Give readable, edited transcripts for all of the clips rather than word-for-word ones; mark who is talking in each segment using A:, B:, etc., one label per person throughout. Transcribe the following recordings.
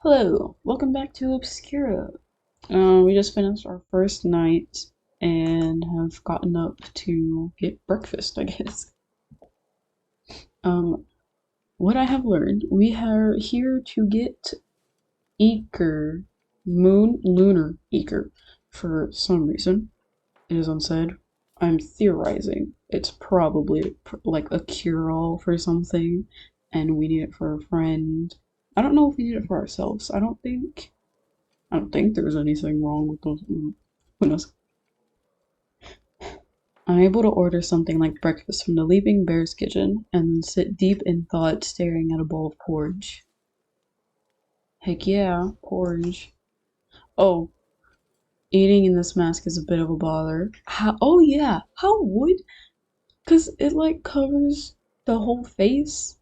A: Hello, welcome back to Obscura. We just finished our first night and have gotten up to get breakfast, I guess. Um, what I have learned, we are here to get Eker, lunar Eker, for some reason. It is unsaid. I'm theorizing it's probably like a cure-all for something, and we need it for a friend. I don't know if we need it for ourselves. I don't think there's anything wrong with those. Who knows? I'm able to order something like breakfast from the Leaping Bear's kitchen and sit deep in thought staring at a bowl of porridge. Heck yeah, porridge. Oh, eating in this mask is a bit of a bother. Oh yeah, how would? Cause it like covers the whole face.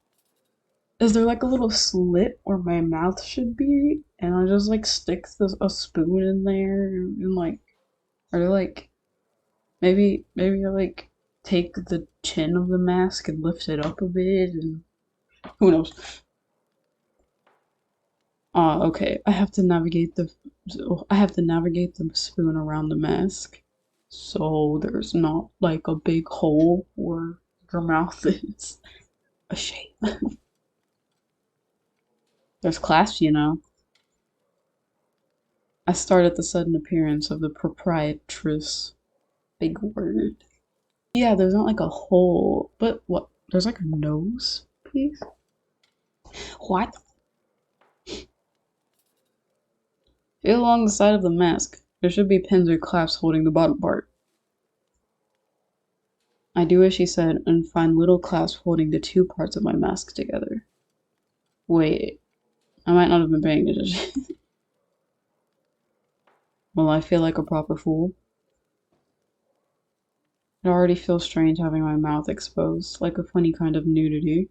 A: Is there like a little slit where my mouth should be? And I just like stick a spoon in there and like, are there like maybe I like take the chin of the mask and lift it up a bit and who knows. Okay. I have to navigate the spoon around the mask. So there's not like a big hole where your mouth is. A shame. There's class, you know. I start at the sudden appearance of the proprietress. Big word. Yeah, there's not like a hole, but what? There's like a nose piece? What? Feel along the side of the mask. There should be pins or clasps holding the bottom part. I do as she said and find little clasps holding the two parts of my mask together. Wait, I might not have been paying attention. Well, I feel like a proper fool. It already feels strange having my mouth exposed, like a funny kind of nudity.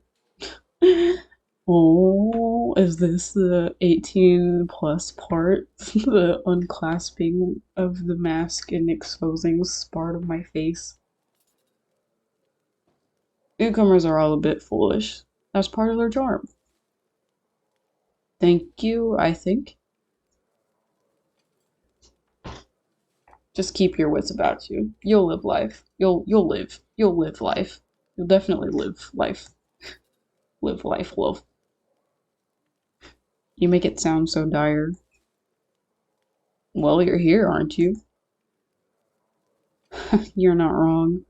A: Oh, is this the 18 plus part? The unclasping of the mask and exposing part of my face? Newcomers are all a bit foolish. That's part of their charm. Thank you, I think. Just keep your wits about you. You'll live life. You'll live. You'll live life. You'll definitely live life. Live life, love. You make it sound so dire. Well, you're here, aren't you? You're not wrong.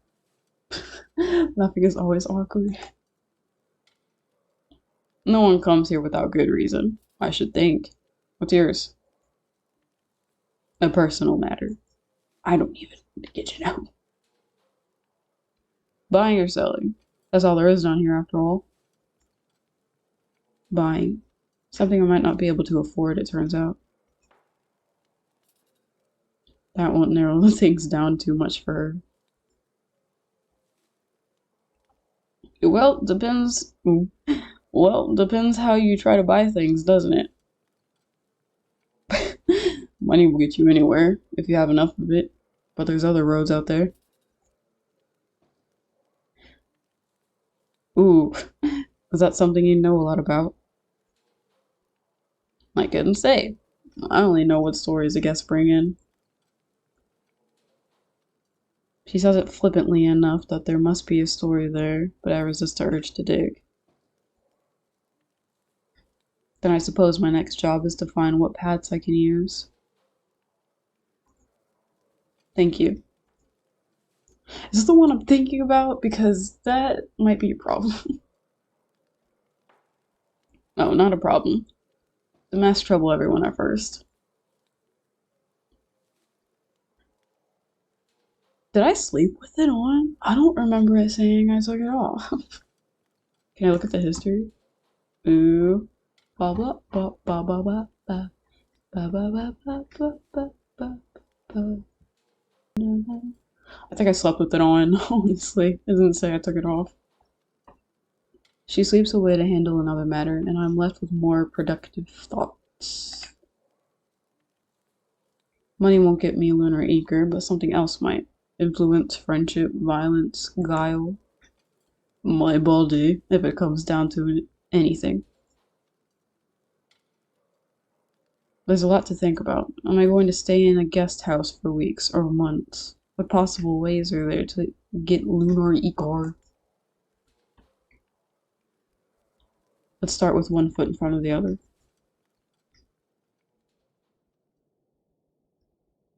A: Nothing is always awkward. No one comes here without good reason, I should think. What's yours? A personal matter. I don't even get to know. Buying or selling? That's all there is down here after all. Buying. Something I might not be able to afford, it turns out. That won't narrow things down too much for her. Well, depends. Well, depends how you try to buy things, doesn't it? Money will get you anywhere if you have enough of it, but there's other roads out there. Ooh, is that something you know a lot about? I couldn't say. I only know what stories the guests bring in. She says it flippantly enough that there must be a story there, but I resist the urge to dig. Then I suppose my next job is to find what paths I can use. Thank you. Is this the one I'm thinking about? Because that might be a problem. No, not a problem. The mask trouble everyone at first. Did I sleep with it on? I don't remember it saying I took it off. Can I look at the history? Ooh. Ba ba ba ba ba ba ba ba ba ba ba ba ba ba ba. I think I slept with it on, honestly. It doesn't say I took it off. She sleeps away to handle another matter, and I'm left with more productive thoughts. Money won't get me lunar eager, but something else might. Influence, friendship, violence, guile. My body, if it comes down to anything. There's a lot to think about. Am I going to stay in a guest house for weeks or months? What possible ways are there to get lunar icar? Let's start with one foot in front of the other.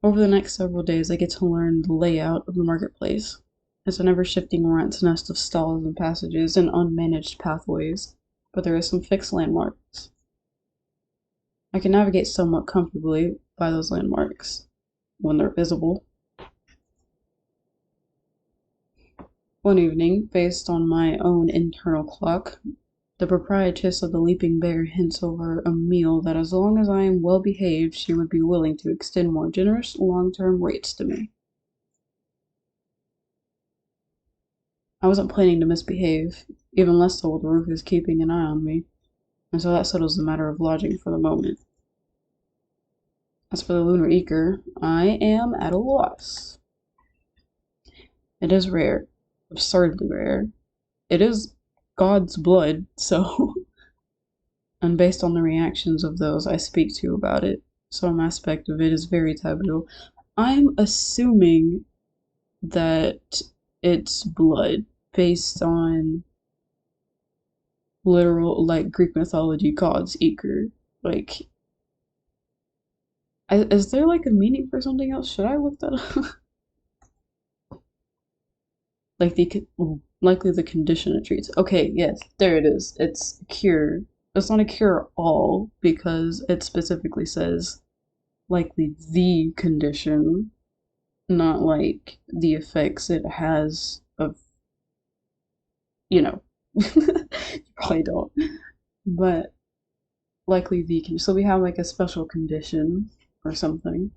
A: Over the next several days, I get to learn the layout of the marketplace. It's an ever-shifting rat's nest of stalls and passages and unmanaged pathways, but there are some fixed landmarks. I can navigate somewhat comfortably by those landmarks when they're visible. One evening, based on my own internal clock, the proprietress of the Leaping Bear hints over a meal that as long as I am well behaved, she would be willing to extend more generous long-term rates to me. I wasn't planning to misbehave, even less so with Rufus keeping an eye on me, and so that settles the matter of lodging for the moment. As for the lunar eager, I am at a loss. It is rare, absurdly rare. It is God's blood, so and based on the reactions of those I speak to about it, some aspect of it is very taboo. I'm assuming that it's blood based on literal, like, Greek mythology gods eager. Like, is there like a meaning for something else? Should I look that up? Like likely the condition it treats. Okay, yes, there it is. It's a cure. It's not a cure all because it specifically says likely the condition, not like the effects it has of, you know. You probably don't. But likely the condition. So we have like a special condition or something.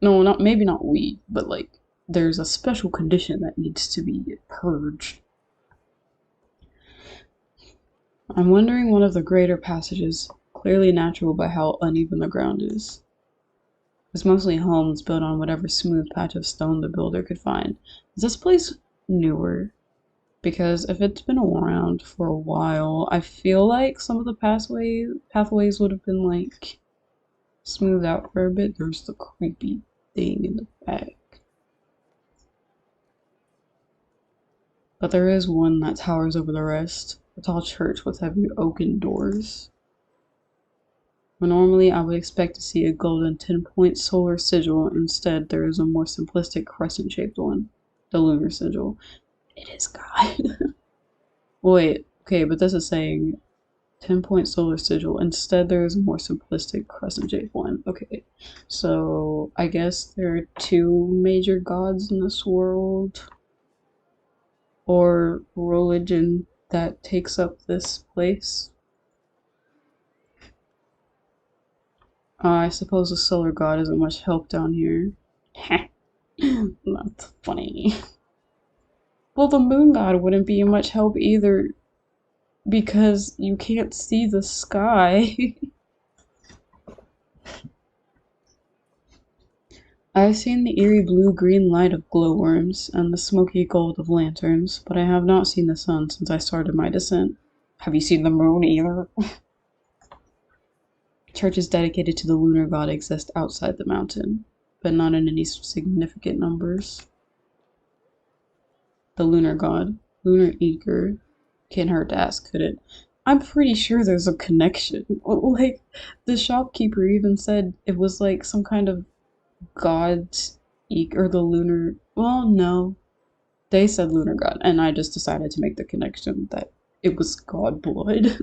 A: No, not maybe not we, but like there's a special condition that needs to be purged. I'm wondering one of the greater passages, clearly natural by how uneven the ground is. It's mostly homes built on whatever smooth patch of stone the builder could find. Is this place newer? Because if it's been around for a while, I feel like some of the pathways would have been like smoothed out for a bit. There's the creepy thing in the back. But there is one that towers over the rest, a tall church with heavy oaken doors. Normally, I would expect to see a golden 10-point solar sigil. Instead, there is a more simplistic crescent-shaped one, the lunar sigil. It is God. Wait, okay, but this is saying 10-point solar sigil. Instead, there is a more simplistic crescent-shaped one. Okay, so I guess there are two major gods in this world, or religion that takes up this place. I suppose the solar god isn't much help down here. That's funny. Well, the moon god wouldn't be much help either because you can't see the sky. I've seen the eerie blue-green light of glowworms and the smoky gold of lanterns, but I have not seen the sun since I started my descent. Have you seen the moon either? Churches dedicated to the lunar god exist outside the mountain, but not in any significant numbers. The lunar god, lunar eager, can't hurt to ask, could it? I'm pretty sure there's a connection. Like, the shopkeeper even said it was like some kind of god's or the lunar. Well, no, they said lunar god, and I just decided to make the connection that it was god blood.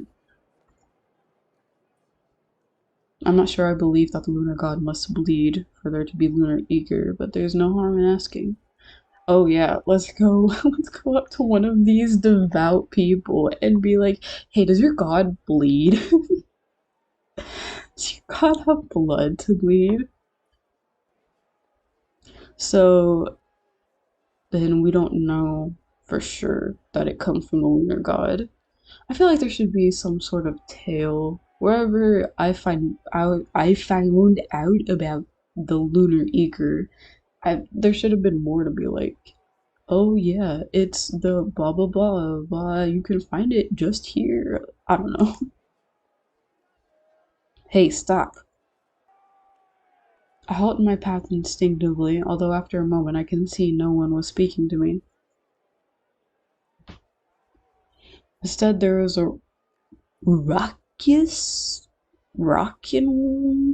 A: I'm not sure I believe that the lunar god must bleed for there to be lunar eager, but there's no harm in asking. Oh yeah, let's go let's go up to one of these devout people and be like, hey, does your god bleed? Does your god have blood to bleed? So then we don't know for sure that it comes from the lunar god. I feel like there should be some sort of tale wherever I found out about the lunar eager. There should have been more to be like, oh yeah, it's the blah blah blah. You can find it just here. I don't know. Hey, stop. I halt in my path instinctively, although after a moment I can see no one was speaking to me. Instead, there was a rockin'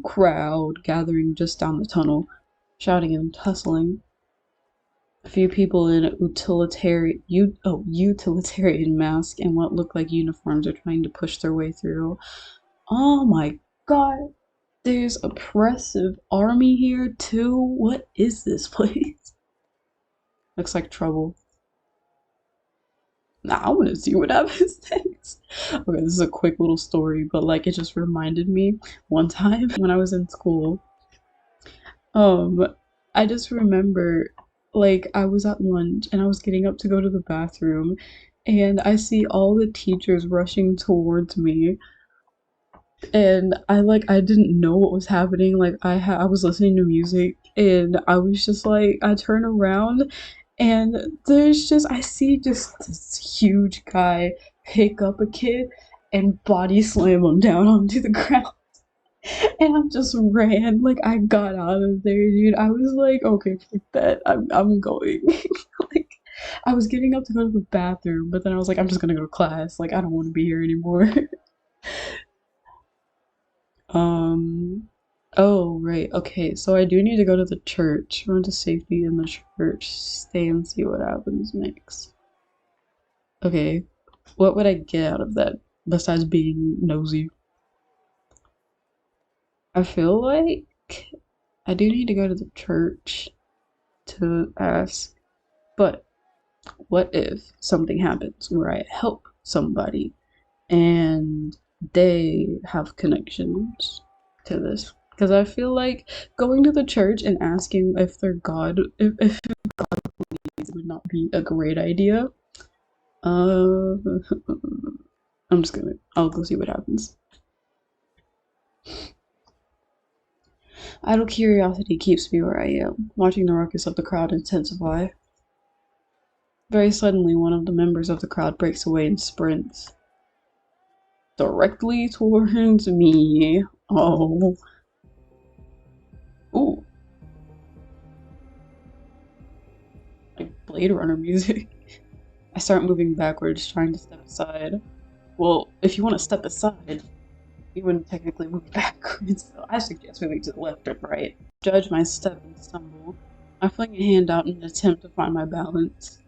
A: crowd gathering just down the tunnel, shouting and tussling. A few people in a utilitarian mask and what look like uniforms are trying to push their way through. Oh my god, there's oppressive army here too? What is this place? Looks like trouble. Now I want to see what happens next. Okay, this is a quick little story, but like it just reminded me one time when I was in school. Um, I just remember like I was at lunch and I was getting up to go to the bathroom and I see all the teachers rushing towards me and I didn't know what was happening. Like I was listening to music and I was just like I turn around and there's just I see just this huge guy pick up a kid and body slam him down onto the ground. And I just ran, like I got out of there, dude. I was like, okay, fuck that. I'm going. Like I was getting up to go to the bathroom, but then I was like, I'm just gonna go to class. Like I don't want to be here anymore. um oh right, okay, so I do need to go to the church. Run to safety in the church. Stay and see what happens next. Okay. What would I get out of that besides being nosy? I feel like I do need to go to the church to ask, but what if something happens where I help somebody and they have connections to this? Because I feel like going to the church and asking if their God, if it would not be a great idea. Uh, I'll go see what happens. Idle curiosity keeps me where I am, watching the ruckus of the crowd intensify. Very suddenly, one of the members of the crowd breaks away and sprints directly towards me. Oh. Ooh. Like Blade Runner music. I start moving backwards, trying to step aside. Well, if you want to step aside, you wouldn't technically move backwards, so I suggest moving to the left or right. Judge my step and stumble. I fling a hand out in an attempt to find my balance.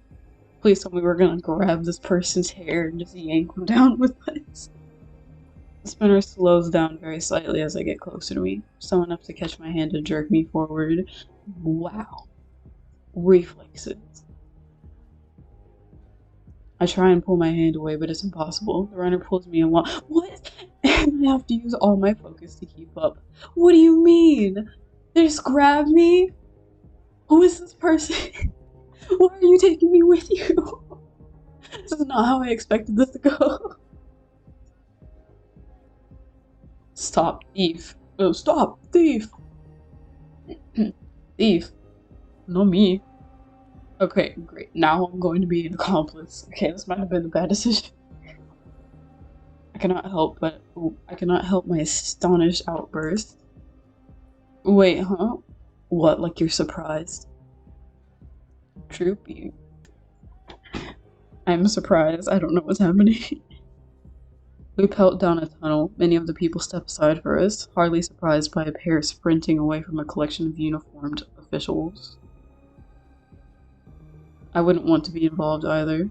A: Please tell me we're gonna grab this person's hair and just yank him down with us. The spinner slows down very slightly as I get closer to me, so enough to catch my hand and jerk me forward. Wow. Reflexes. I try and pull my hand away, but it's impossible. The runner pulls me along. What? And I have to use all my focus to keep up. What do you mean? They just grabbed me? Who is this person? Why are you taking me with you? This is not how I expected this to go. Stop, thief. Oh, stop, thief. Thief. Not me. Okay, great. Now I'm going to be an accomplice. Okay, this might have been a bad decision. I cannot help my astonished outburst. Wait, huh? What, like you're surprised? Droopy. I'm surprised. I don't know what's happening. We pelt down a tunnel. Many of the people step aside for us, hardly surprised by a pair sprinting away from a collection of uniformed officials. I wouldn't want to be involved either.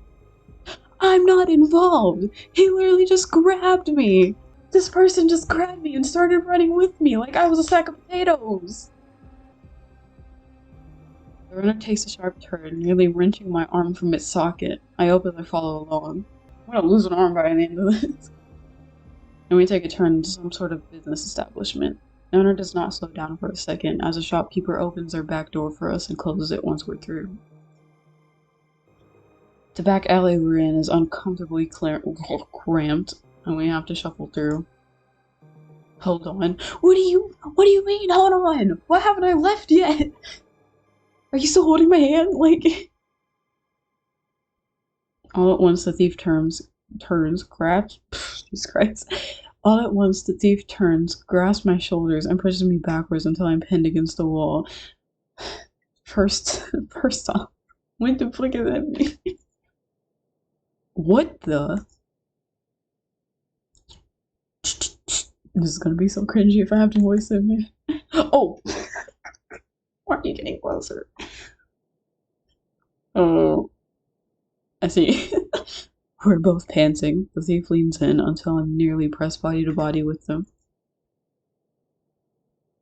A: I'm not involved! He literally just grabbed me! This person just grabbed me and started running with me like I was a sack of potatoes! The runner takes a sharp turn, nearly wrenching my arm from its socket. I openly follow along. I'm gonna lose an arm by the end of this. And we take a turn into some sort of business establishment. The owner does not slow down for a second as a shopkeeper opens their back door for us and closes it once we're through. The back alley we're in is uncomfortably cramped, and we have to shuffle through. Hold on. What do you mean, hold on? Why haven't I left yet? Are you still holding my hand? Like... All at once the thief turns, grabs, Jesus Christ. All at once, the thief turns, grasps my shoulders, and pushes me backwards until I'm pinned against the wall. First off, when the flick is at me? What the? This is gonna be so cringy if I have to voice it, man. Oh! Why are you getting closer? Oh. I see. We're both panting. The thief leans in until I'm nearly pressed body to body with them.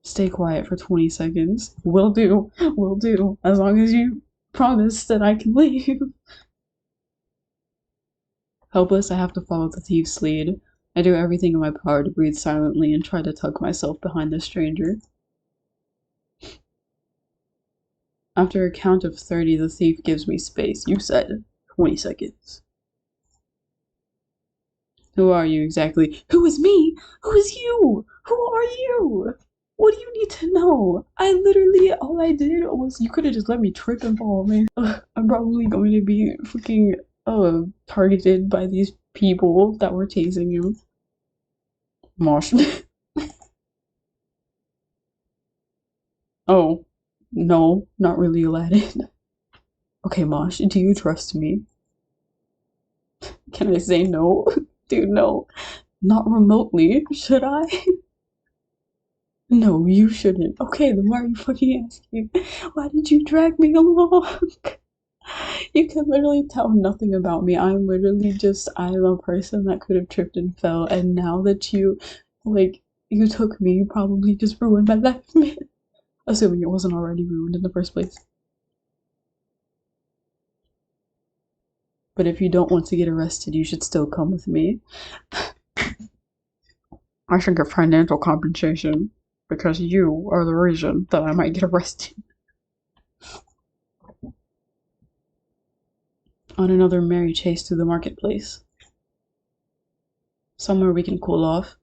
A: Stay quiet for 20 seconds. Will do. Will do. As long as you promise that I can leave. Helpless, I have to follow the thief's lead. I do everything in my power to breathe silently and try to tuck myself behind the stranger. After a count of 30, the thief gives me space. You said 20 seconds. Who are you exactly? Who is me? Who is you? Who are you? What do you need to know? I literally, all I did was, you could have just let me trip and fall, man. I'm probably going to be fucking targeted by these people that were tasing you. Mosh. Oh, no, not really, Aladdin. Okay, Mosh, do you trust me? Can I say no? Dude, no. Not remotely, should I? No, you shouldn't. Okay, then why are you fucking asking? Why did you drag me along? You can literally tell nothing about me. I'm literally just, I'm a person that could have tripped and fell, and now that you, like, you took me, you probably just ruined my life, man. Assuming it wasn't already ruined in the first place. But if you don't want to get arrested, you should still come with me. I should get financial compensation, because you are the reason that I might get arrested. On another merry chase through the marketplace. Somewhere we can cool off.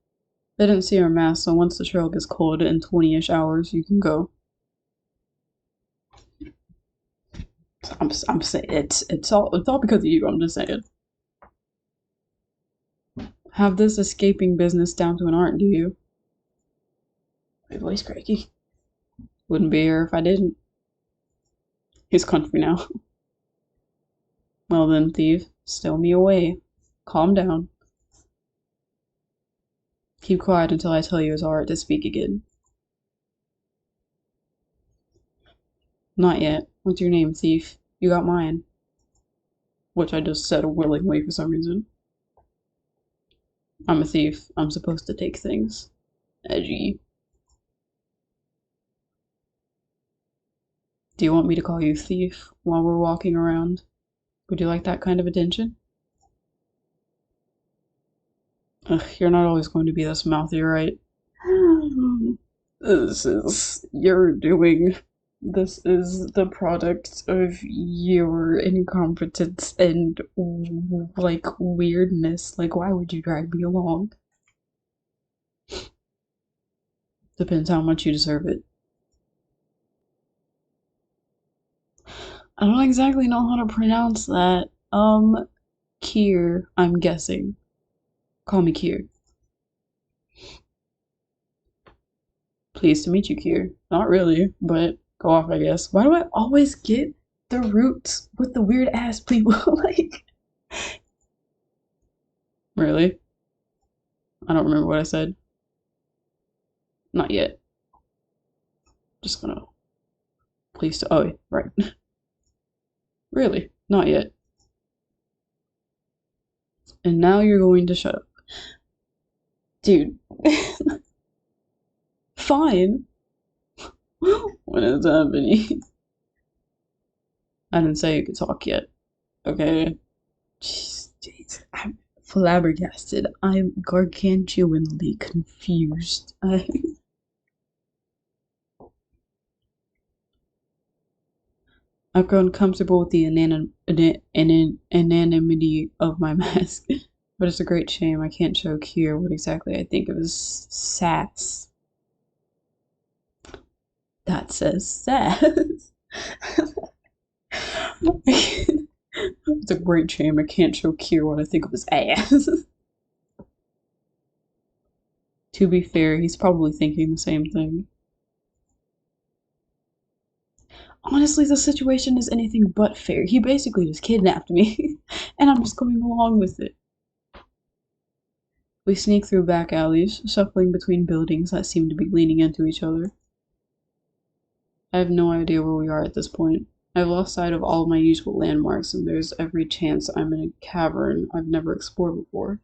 A: They didn't see our masks, so once the trail gets cold in 20-ish hours, you can go. I'm saying it's all because of you. I'm just saying. Have this escaping business down to an art, do you? My voice cracky. Wouldn't be here if I didn't. He's country now. Well then, thief, stow me away. Calm down. Keep quiet until I tell you it's alright to speak again. Not yet. What's your name, thief? You got mine. Which I just said willingly for some reason. I'm a thief. I'm supposed to take things. Edgy. Do you want me to call you thief while we're walking around? Would you like that kind of attention? Ugh, you're not always going to be this mouthy, right? This is your doing. This is the product of your incompetence and, like, weirdness. Like, why would you drag me along? Depends how much you deserve it. I don't exactly know how to pronounce that. Kier, I'm guessing. Call me Kier. Pleased to meet you, Kier. Not really, but go off, I guess. Why do I always get the roots with the weird ass people? Like, really? I don't remember what I said. Not yet. Just gonna. Pleased to. Oh, right. Really? Not yet. And now you're going to shut up. Dude. Fine. What is happening? I didn't say you could talk yet. Okay? Jeez. I'm flabbergasted. I'm gargantuanly confused. I've grown comfortable with the anonymity of my mask, but it's a great shame I can't show Kier what exactly I think of as sass. That says sass. It's a great shame I can't show Kier what I think of his ass. To be fair, he's probably thinking the same thing. Honestly, the situation is anything but fair. He basically just kidnapped me, and I'm just going along with it. We sneak through back alleys, shuffling between buildings that seem to be leaning into each other. I have no idea where we are at this point. I've lost sight of all of my usual landmarks, and there's every chance I'm in a cavern I've never explored before.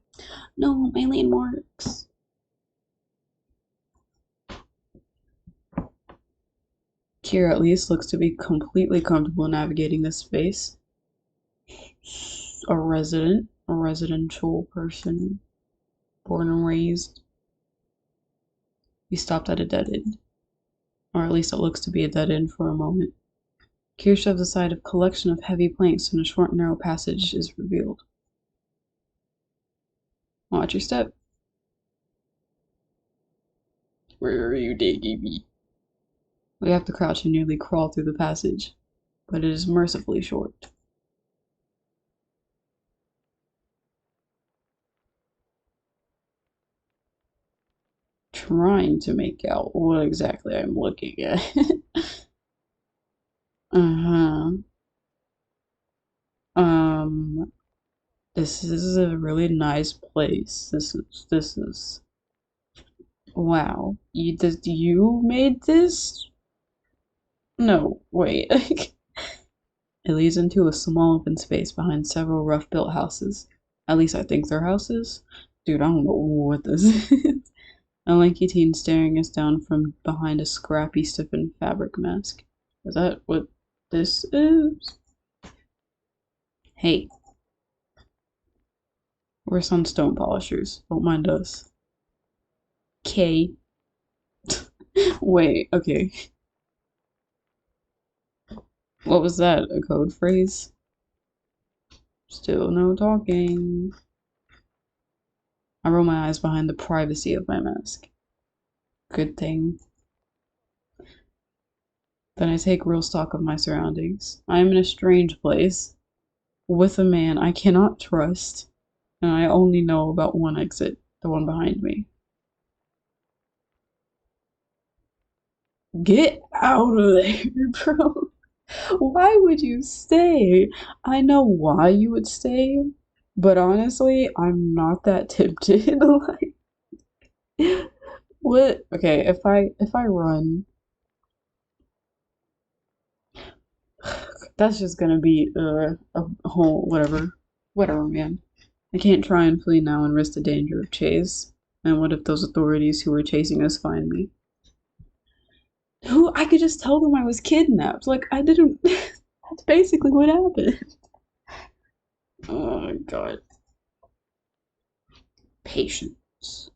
A: No, my landmarks. Kira at least looks to be completely comfortable navigating this space. A residential person, born and raised. We stopped at a dead end. Or at least it looks to be a dead end for a moment. Kira shoves aside a collection of heavy planks and a short, narrow passage is revealed. Watch your step. Where are you taking me? We have to crouch and nearly crawl through the passage, but it is mercifully short. Trying to make out what exactly I'm looking at. Uh-huh. This is a really nice place. This is wow. You made this? No, wait. It leads into a small open space behind several rough-built houses. At least I think they're houses. Dude, I don't know what this is. A lanky teen staring us down from behind a scrappy, stiffened fabric mask. Is that what this is? Hey. We're sunstone polishers. Don't mind us. K. Wait, okay. What was that? A code phrase? Still no talking. I roll my eyes behind the privacy of my mask. Good thing. Then I take real stock of my surroundings. I am in a strange place, with a man I cannot trust, and I only know about one exit, the one behind me. Get out of there, bro. Why would you stay? I know why you would stay, but honestly, I'm not that tempted. Like, what? Okay, if I run, that's just gonna be a whole whatever, man. I can't try and flee now and risk the danger of chase. And what if those authorities who were chasing us find me? Who I could just tell them I was kidnapped. Like I didn't. That's basically what happened. Oh my god. Patience.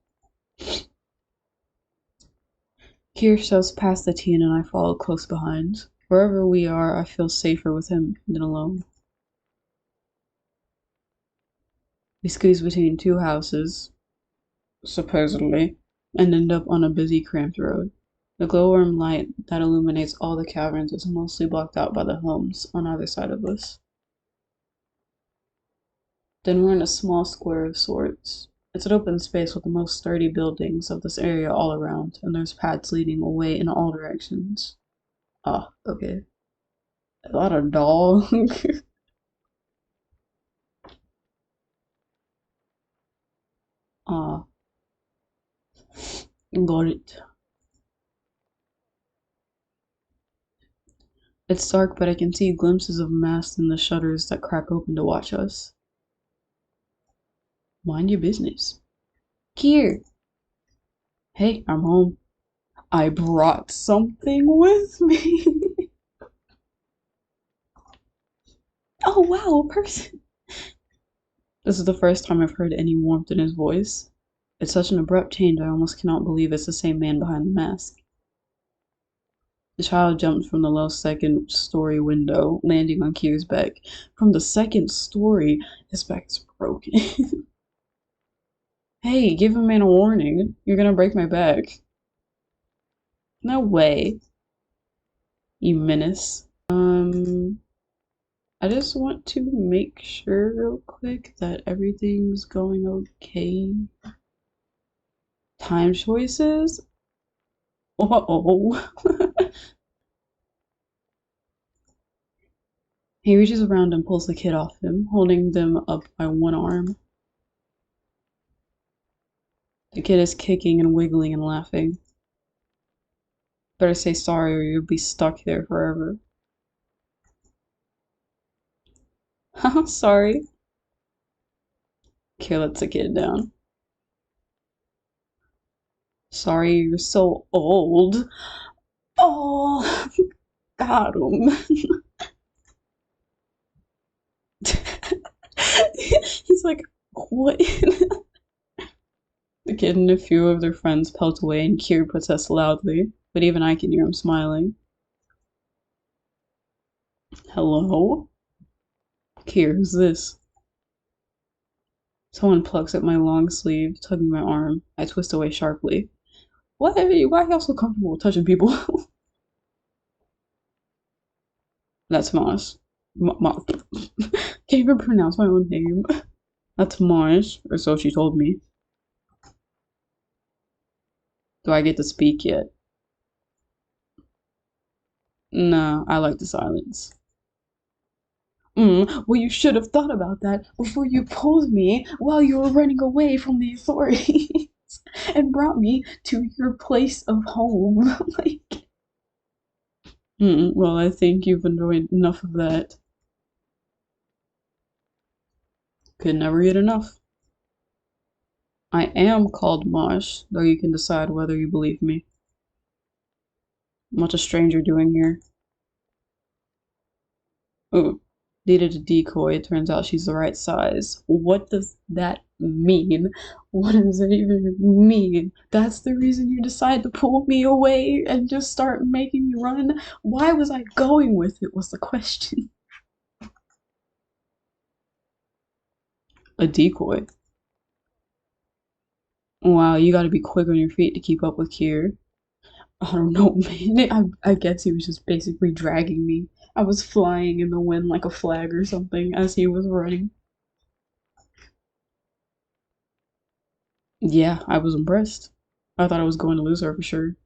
A: Kier shoves past the teen and I follow close behind. Wherever we are, I feel safer with him than alone. We squeeze between two houses, supposedly, and end up on a busy, cramped road. The glowworm light that illuminates all the caverns is mostly blocked out by the homes on either side of us. Then we're in a small square of sorts. It's an open space with the most sturdy buildings of this area all around, and there's paths leading away in all directions. Ah, okay. A lot of dog. Ah, got it. It's dark, but I can see glimpses of masts in the shutters that crack open to watch us. Mind your business. Kier! Hey, I'm home. I brought something with me. Oh wow, a person. This is the first time I've heard any warmth in his voice. It's such an abrupt change I almost cannot believe it's the same man behind the mask. The child jumped from the low second-story window, landing on Kier's back. From the second story, his back is broken. Hey, give a man a warning. You're gonna break my back. No way. You menace. I just want to make sure real quick that everything's going okay. Time choices? Uh-oh. He reaches around and pulls the kid off him, holding them up by one arm. The kid is kicking and wiggling and laughing. Better say sorry or you'll be stuck there forever. Haha, sorry. Kid lets the kid down. Sorry, you're so old. Oh, got him. He's like, what? The kid and a few of their friends pelt away and Kier protests loudly, but even I can hear him smiling. Hello? Kier, who's this? Someone plucks at my long sleeve, tugging my arm. I twist away sharply. What? Why are y'all so comfortable with touching people? That's Moss. Can't even pronounce my own name. That's Moss, or so she told me. Do I get to speak yet? Nah, I like the silence. Well, you should have thought about that before you pulled me while you were running away from the authorities and brought me to your place of home. Like, well, I think you've enjoyed enough of that. Could never get enough. I am called Mosh, though you can decide whether you believe me. What's a stranger doing here? Oh, needed a decoy. It turns out she's the right size. What does that mean? What does it even mean? That's the reason you decide to pull me away and just start making me run? Why was I going with it was the question. A decoy? Wow, you gotta be quick on your feet to keep up with Kier. I don't know, man. I guess he was just basically dragging me. I was flying in the wind like a flag or something as he was running. Yeah, I was impressed. I thought I was going to lose her for sure.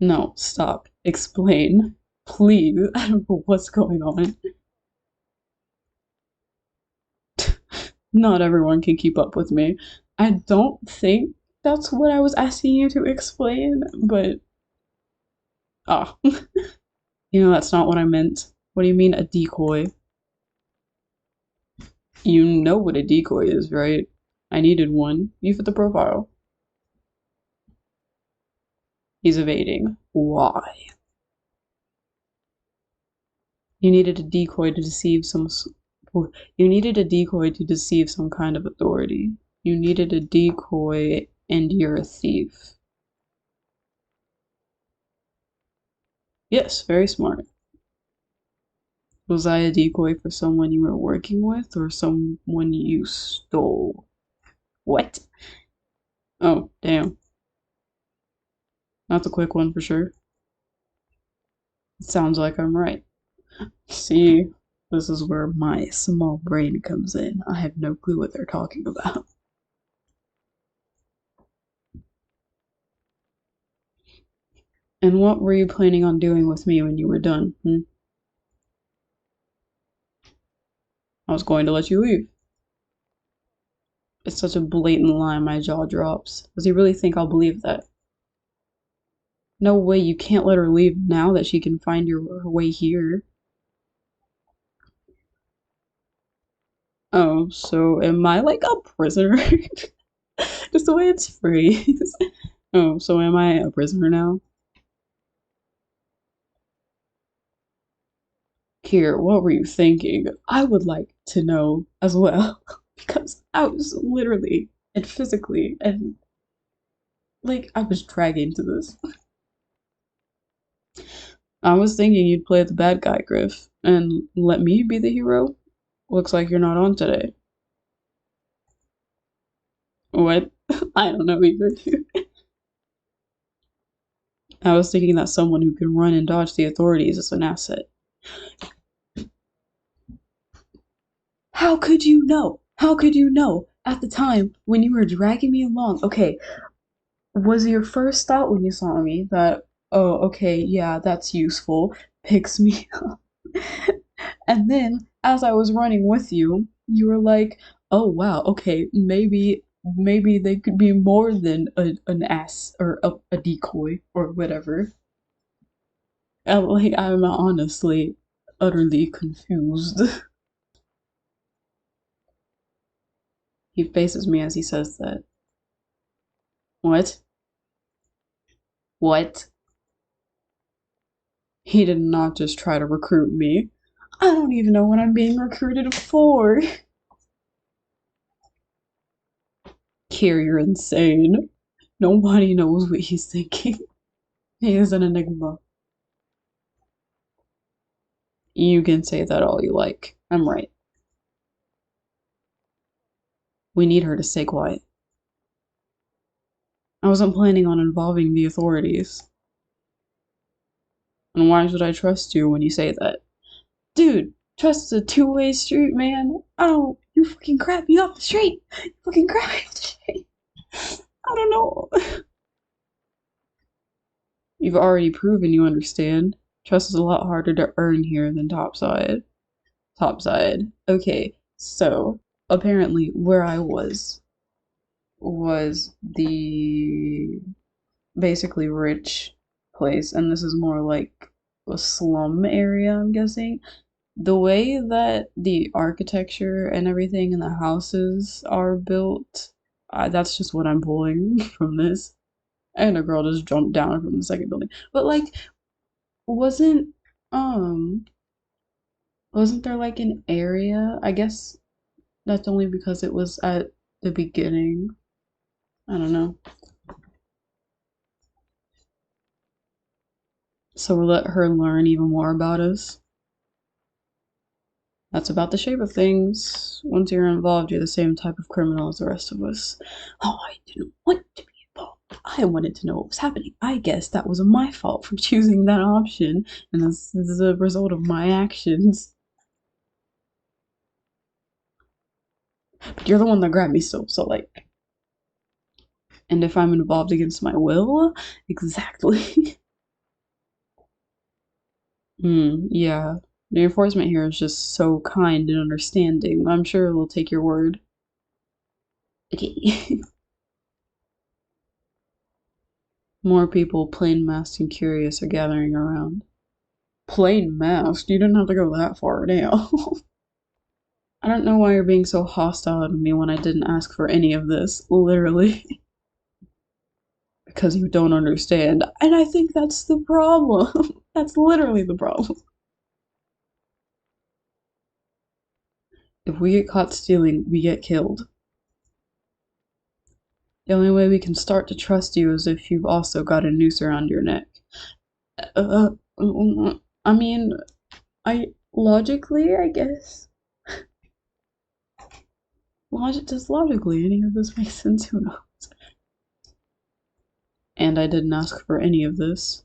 A: No, stop. Explain. Please. I don't know what's going on. Not everyone can keep up with me. I don't think that's what I was asking you to explain, but. Ah. That's not what I meant. What do you mean, a decoy? You know what a decoy is, right? I needed one. You fit the profile. He's evading. Why? You needed a decoy to deceive some. You needed a decoy to deceive some kind of authority. You needed a decoy, and you're a thief. Yes, very smart. Was I a decoy for someone you were working with, or someone you stole? What? Oh, damn. That's a quick one for sure. It sounds like I'm right. See, this is where my small brain comes in. I have no clue what they're talking about. And what were you planning on doing with me when you were done? I was going to let you leave. It's such a blatant lie, my jaw drops. Does he really think I'll believe that? No way, you can't let her leave now that she can find her way here. Oh, so am I like a prisoner? Just the way it's phrased. Oh, so am I a prisoner now? Kier, what were you thinking? I would like to know as well. Because I was literally and physically and like I was dragged into this. I was thinking you'd play the bad guy, Griff, and let me be the hero. Looks like you're not on today. What? I don't know either, dude. I was thinking that someone who can run and dodge the authorities is an asset. How could you know? How could you know? at the time when you were dragging me along, okay, was your first thought when you saw me that, oh, okay, yeah, that's useful, picks me up. And then as I was running with you, you were like, oh wow, okay, maybe they could be more than an ass or a decoy or whatever. I'm honestly utterly confused. He faces me as he says that. What? What? He did not just try to recruit me. I don't even know what I'm being recruited for. Kier, you're insane. Nobody knows what he's thinking. He is an enigma. You can say that all you like. I'm right. We need her to stay quiet. I wasn't planning on involving the authorities. And why should I trust you when you say that? Dude, trust is a two-way street, man. I don't. You fucking crap me off the street. You fucking crap me off the street. I don't know. You've already proven you understand. Trust is a lot harder to earn here than topside. Topside. Okay, so apparently where I was the basically rich place, and this is more like a slum area, I'm guessing. The way that the architecture and everything in the houses are built, that's just what I'm pulling from this. And a girl just jumped down from the second building. But like, wasn't um wasn't there like an area? I guess that's only because it was at the beginning. I don't know. So we'll let her learn even more about us. That's about the shape of things. Once you're involved, you're the same type of criminal as the rest of us. Oh, I didn't want to be involved. I wanted to know what was happening. I guess that was my fault for choosing that option, and this is a result of my actions. But you're the one that grabbed me still, so like. And if I'm involved against my will? Exactly. Yeah. The enforcement here is just so kind and understanding. I'm sure we'll take your word. Okay. More people, plain masked and curious, are gathering around. Plain masked? You didn't have to go that far now. I don't know why you're being so hostile to me when I didn't ask for any of this, literally. Because you don't understand. And I think that's the problem. That's literally the problem. If we get caught stealing, we get killed. The only way we can start to trust you is if you've also got a noose around your neck. Uh, I mean, logically, I guess. Does logically any of this make sense? Who knows? And I didn't ask for any of this.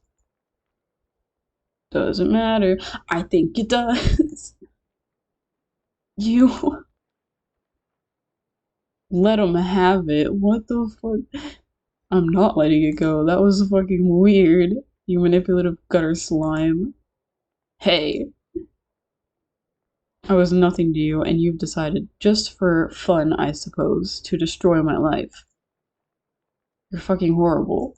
A: Doesn't matter. I think it does. You let him have it. What the fuck? I'm not letting it go. That was fucking weird. You manipulative gutter slime. Hey, I was nothing to you, and you've decided, just for fun, I suppose, to destroy my life. You're fucking horrible.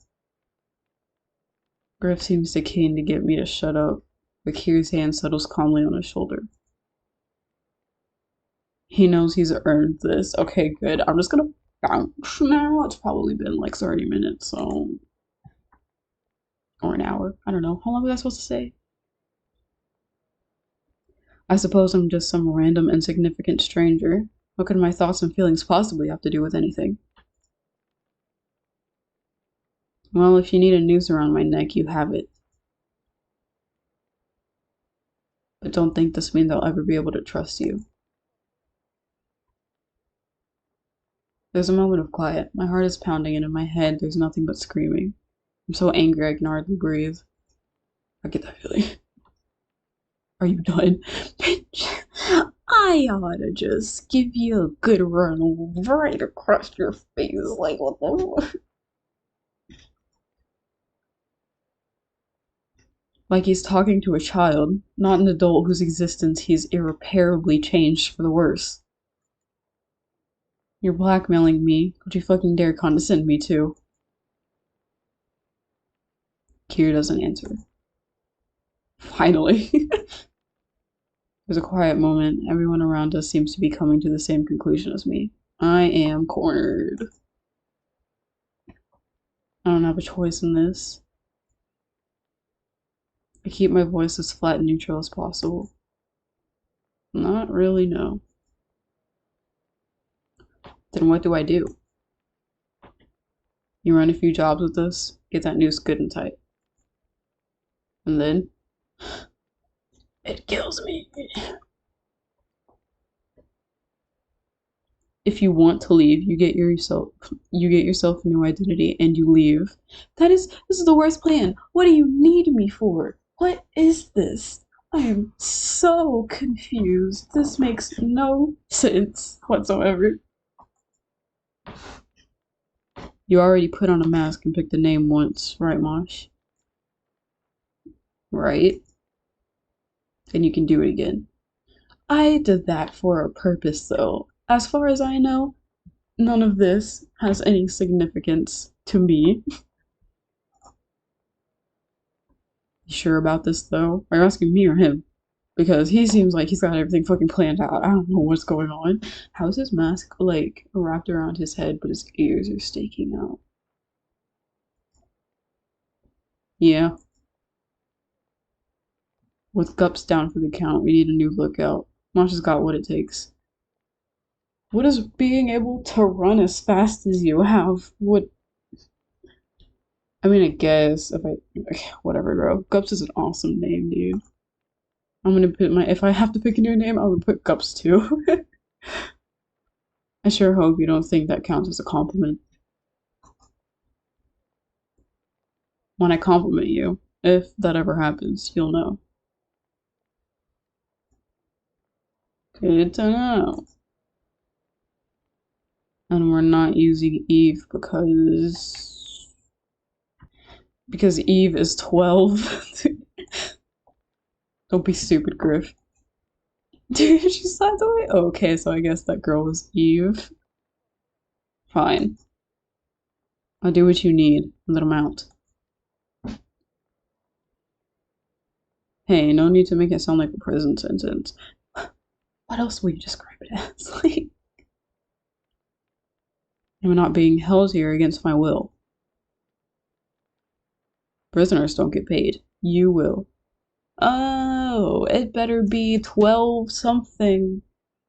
A: Griff seems too keen to get me to shut up, but Kiri's hand settles calmly on his shoulder. He knows he's earned this. Okay, good. I'm just gonna bounce now. It's probably been like 30 minutes, so. Or an hour. I don't know. How long was I supposed to say? I suppose I'm just some random insignificant stranger. What could my thoughts and feelings possibly have to do with anything? Well, if you need a noose around my neck, you have it. But don't think this means I'll ever be able to trust you. There's a moment of quiet. My heart is pounding, and in my head, there's nothing but screaming. I'm so angry I can hardly breathe. I get that feeling. Are you done? Bitch, I oughta just give you a good run right across your face, like what the. Like he's talking to a child, not an adult whose existence he's irreparably changed for the worse. You're blackmailing me. Don't you fucking dare condescend me too. Kira doesn't answer. Finally. There's a quiet moment. Everyone around us seems to be coming to the same conclusion as me. I am cornered. I don't have a choice in this. I keep my voice as flat and neutral as possible. Not really, no. Then what do I do? You run a few jobs with us, get that noose good and tight. And then it kills me. If you want to leave, you get yourself a new identity and you leave. This is the worst plan. What do you need me for? What is this? I am so confused. This makes no sense whatsoever. You already put on a mask and picked a name once, right, Mosh? Right? And you can do it again. I did that for a purpose, though. As far as I know, none of this has any significance to me. You sure about this, though? Are you asking me or him? Because he seems like he's got everything fucking planned out. I don't know what's going on. How's his mask, like, wrapped around his head, but his ears are staking out? Yeah. With Gups down for the count, we need a new lookout. Mosh has got what it takes. What does being able to run as fast as you have? What? I mean, I guess if whatever, bro. Gups is an awesome name, dude. I'm gonna put if I have to pick a new name, I'm gonna put Gups too. I sure hope you don't think that counts as a compliment. When I compliment you, if that ever happens, you'll know. Good to know. And we're not using Eve because Eve is 12. Don't be stupid, Griff. Dude, she slides away. Oh, okay, so I guess that girl was Eve. Fine. I'll do what you need, and then I'm out. Hey, no need to make it sound like a prison sentence. What else will you describe it as? Like, I'm not being held here against my will. Prisoners don't get paid. You will. Oh, it better be 12 something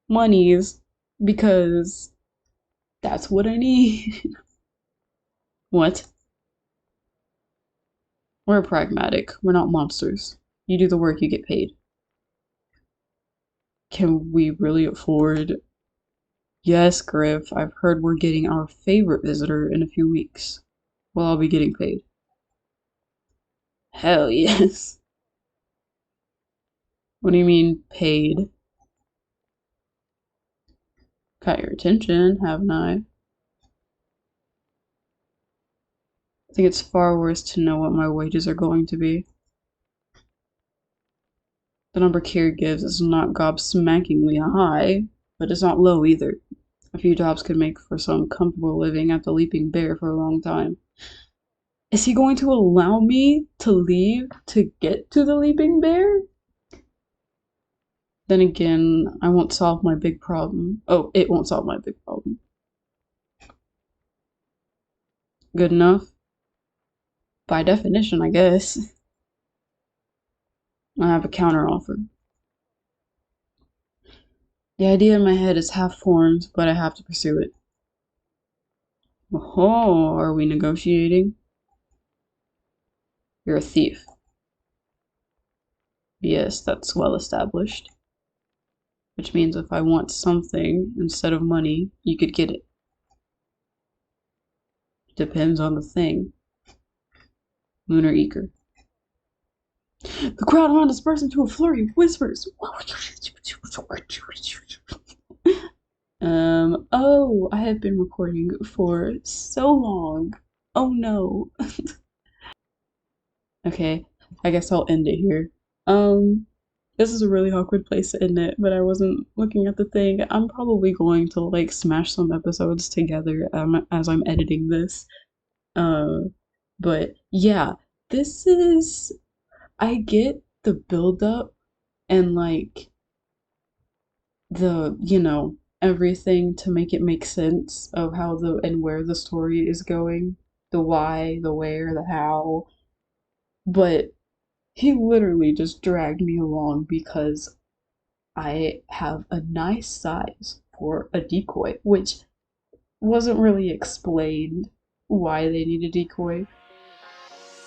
A: monies because that's what I need. What? We're pragmatic. We're not monsters. You do the work, you get paid. Can we really afford? Yes, Griff, I've heard we're getting our favorite visitor in a few weeks. Well, I'll be getting paid. Hell yes. What do you mean, paid? Got your attention, haven't I? I think it's far worse to know what my wages are going to be. The number Kier gives is not gobsmackingly high, but it's not low either. A few jobs could make for some comfortable living at the Leaping Bear for a long time. Is he going to allow me to leave to get to the Leaping Bear? Then again, I won't solve my big problem. Oh, it won't solve my big problem. Good enough? By definition, I guess. I have a counteroffer. The idea in my head is half formed, but I have to pursue it. Oh, are we negotiating? You're a thief. Yes, that's well established. Which means if I want something instead of money, you could get it. Depends on the thing. Lunar Eaker. The crowd around us burst into a flurry of whispers. Oh, I have been recording for so long. Oh no. Okay, I guess I'll end it here. Um, this is a really awkward place to end it, but I wasn't looking at the thing. I'm probably going to like smash some episodes together as I'm editing this. Uh, but yeah, this is, I get the build up and like everything to make it make sense of how the and where the story is going, the why, the where, the how. But he literally just dragged me along because I have a nice size for a decoy, which wasn't really explained why they need a decoy,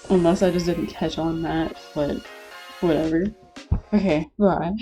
A: unless I just didn't catch on that, but whatever. Okay, bye.